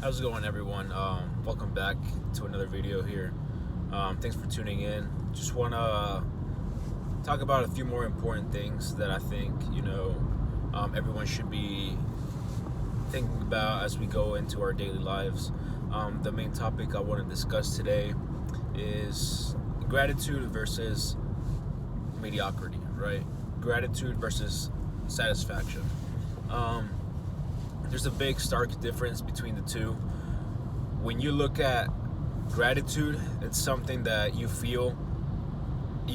How's it going, everyone? Welcome back to another video here. Thanks for tuning in. Just want to talk about a few more important things that I think everyone should be thinking about as we go into our daily lives. The main topic I want to discuss today is gratitude versus mediocrity, right? Gratitude versus satisfaction. There's a big stark difference between the two. When you look at gratitude, it's something that you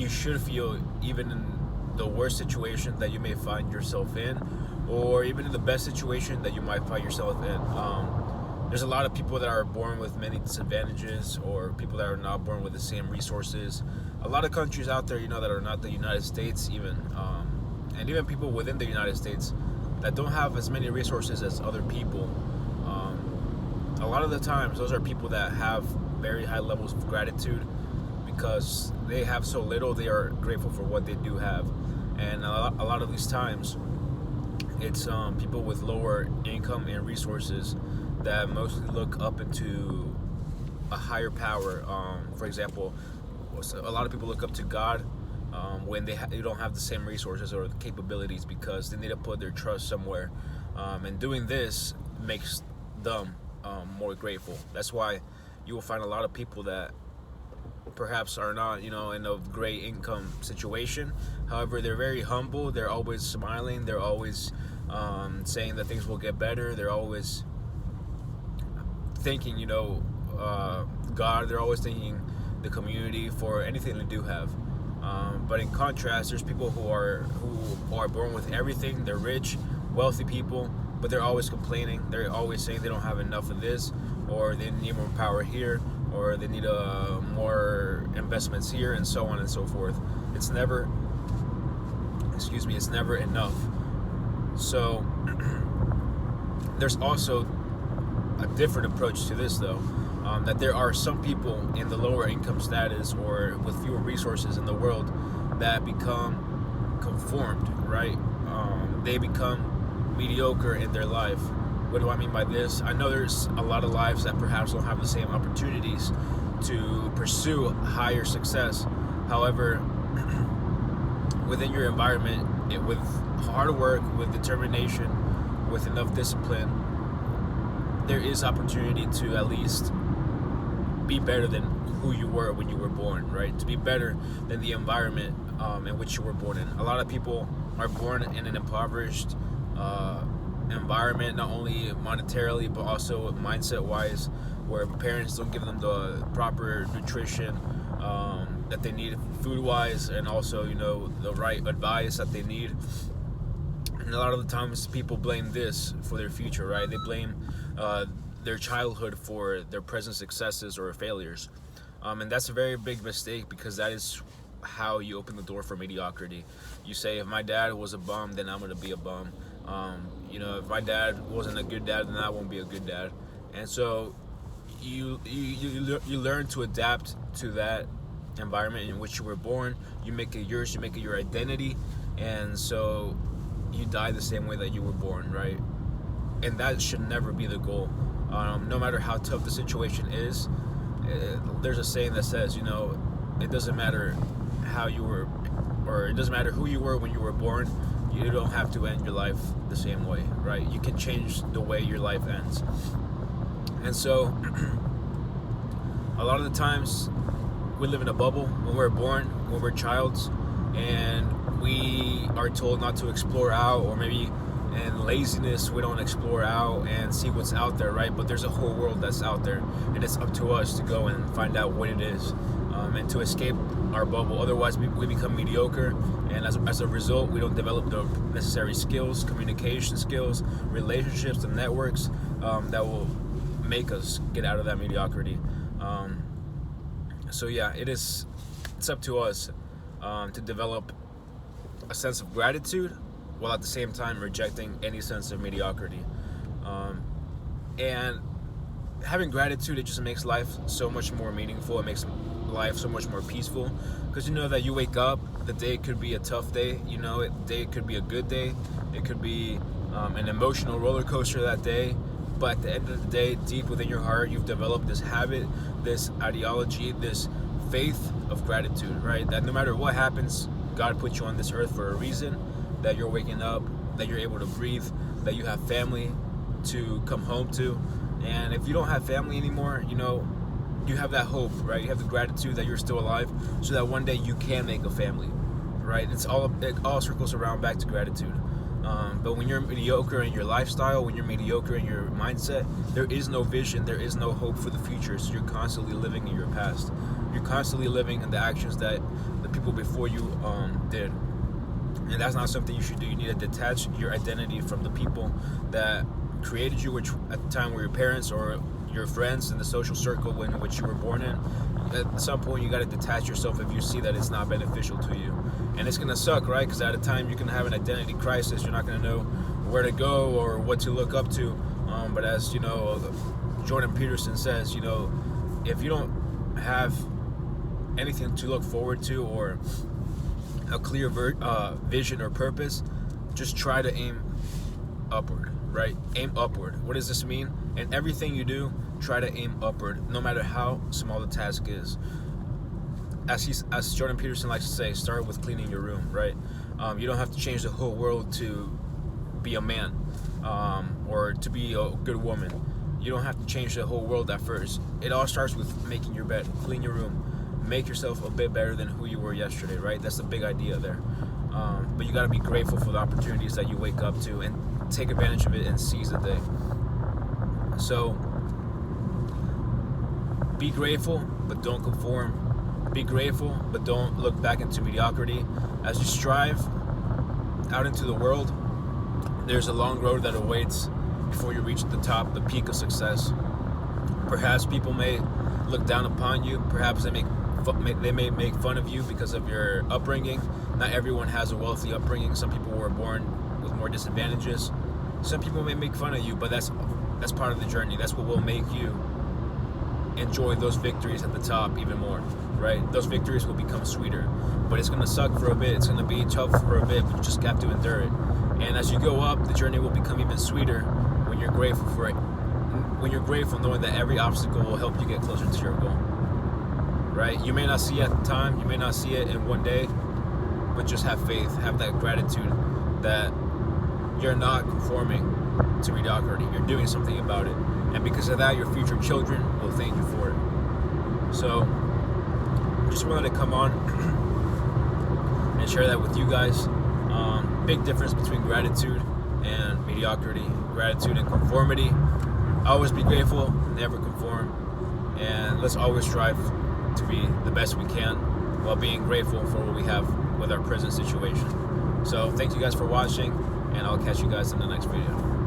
should feel even in the worst situation that you may find yourself in, or even in the best situation that you might find yourself in. There's a lot of people that are born with many disadvantages, or people that are not born with the same resources. A lot of countries out there, that are not the United States even, and even people within the United States that don't have as many resources as other people. A lot of the times, those are people that have very high levels of gratitude because they have so little, they are grateful for what they do have. And a lot of these times, it's people with lower income and resources that mostly look up into a higher power. For example, a lot of people look up to God when they don't have the same resources or the capabilities, because they need to put their trust somewhere. And doing this makes them more grateful. That's why you will find a lot of people that perhaps are not, in a great income situation. However, they're very humble. They're always smiling. They're always saying that things will get better. They're always thanking, God. They're always thanking the community for anything they do have. But in contrast, there's people who are born with everything. They're rich, wealthy people, but they're always complaining. They're always saying they don't have enough of this, or they need more power here, or they need more investments here, and so on and so forth. It's never enough. So there's also a different approach to this, though. That there are some people in the lower income status or with fewer resources in the world that become conformed, right? They become mediocre in their life. What do I mean by this? I know there's a lot of lives that perhaps don't have the same opportunities to pursue higher success. However, within your environment, with hard work, with determination, with enough discipline, there is opportunity to at least be better than who you were when you were born, right? To be better than the environment in which you were born in. A lot of people are born in an impoverished environment, not only monetarily but also mindset-wise, where parents don't give them the proper nutrition that they need food-wise, and also the right advice that they need. And a lot of the times people blame this for their future, right? They blame their childhood for their present successes or failures. And that's a very big mistake, because that is how you open the door for mediocrity. You say, if my dad was a bum, then I'm going to be a bum. If my dad wasn't a good dad, then I won't be a good dad. And so you learn to adapt to that environment in which you were born. You make it yours, you make it your identity. And so you die the same way that you were born, right? And that should never be the goal. No matter how tough the situation is, there's a saying that says, it doesn't matter how you were, or it doesn't matter who you were when you were born. You don't have to end your life the same way, right? You can change the way your life ends. And so a lot of the times we live in a bubble when we're born, when we're childs, and we are told not to explore out, or maybe in laziness we don't explore out and see what's out there, right? But there's a whole world that's out there, and it's up to us to go and find out what it is, and to escape our bubble. Otherwise we become mediocre, and as a result, we don't develop the necessary skills, communication skills, relationships, and networks that will make us get out of that mediocrity. So yeah, it's up to us to develop a sense of gratitude, while at the same time rejecting any sense of mediocrity. And having gratitude, it just makes life so much more meaningful. It makes life so much more peaceful, because you know that you wake up, the day could be a tough day, the day could be a good day, it could be an emotional roller coaster that day, But at the end of the day, deep within your heart, you've developed this habit, this ideology, this faith of gratitude, right? That no matter what happens, God put you on this earth for a reason, that you're waking up, that you're able to breathe, that you have family to come home to. And if you don't have family anymore, you have that hope, right? You have the gratitude that you're still alive, so that one day you can make a family, right? It all circles around back to gratitude. But when you're mediocre in your lifestyle, when you're mediocre in your mindset, there is no vision, there is no hope for the future. So you're constantly living in your past. You're constantly living in the actions that the people before you did. And that's not something you should do. You need to detach your identity from the people that created you, which at the time were your parents or your friends in the social circle in which you were born in. At some point, you got to detach yourself if you see that it's not beneficial to you. And it's going to suck, right? Because at a time, you can have an identity crisis. You're not going to know where to go or what to look up to. But as, Jordan Peterson says, if you don't have anything to look forward to or a clear vision or purpose, just try to aim upward, right? Aim upward. What does this mean? In everything you do, try to aim upward, no matter how small the task is. As Jordan Peterson likes to say, start with cleaning your room, right? You don't have to change the whole world to be a man or to be a good woman. You don't have to change the whole world at first. It all starts with making your bed, clean your room, make yourself a bit better than who you were yesterday, right? That's the big idea there. But you got to be grateful for the opportunities that you wake up to and take advantage of it and seize the day. So be grateful, but don't conform. Be grateful, but don't look back into mediocrity. As you strive out into the world, there's a long road that awaits before you reach the top, the peak of success. Perhaps people may look down upon you. Perhaps they may make fun of you because of your upbringing. Not everyone has a wealthy upbringing. Some people were born with more disadvantages. Some people may make fun of you, but that's part of the journey. That's what will make you enjoy those victories at the top even more, right? Those victories will become sweeter, but it's going to suck for a bit. It's going to be tough for a bit, but you just have to endure it. And as you go up, the journey will become even sweeter when you're grateful for it. When you're grateful, knowing that every obstacle will help you get closer to your goal, right? You may not see it at the time, you may not see it in one day, but just have faith, have that gratitude that you're not conforming to mediocrity. You're doing something about it. And because of that, your future children will thank you for it. So, just wanted to come on and share that with you guys. Big difference between gratitude and mediocrity, gratitude and conformity. Always be grateful, never conform, and let's always strive to be the best we can while being grateful for what we have with our present situation. So thank you guys for watching, and I'll catch you guys in the next video.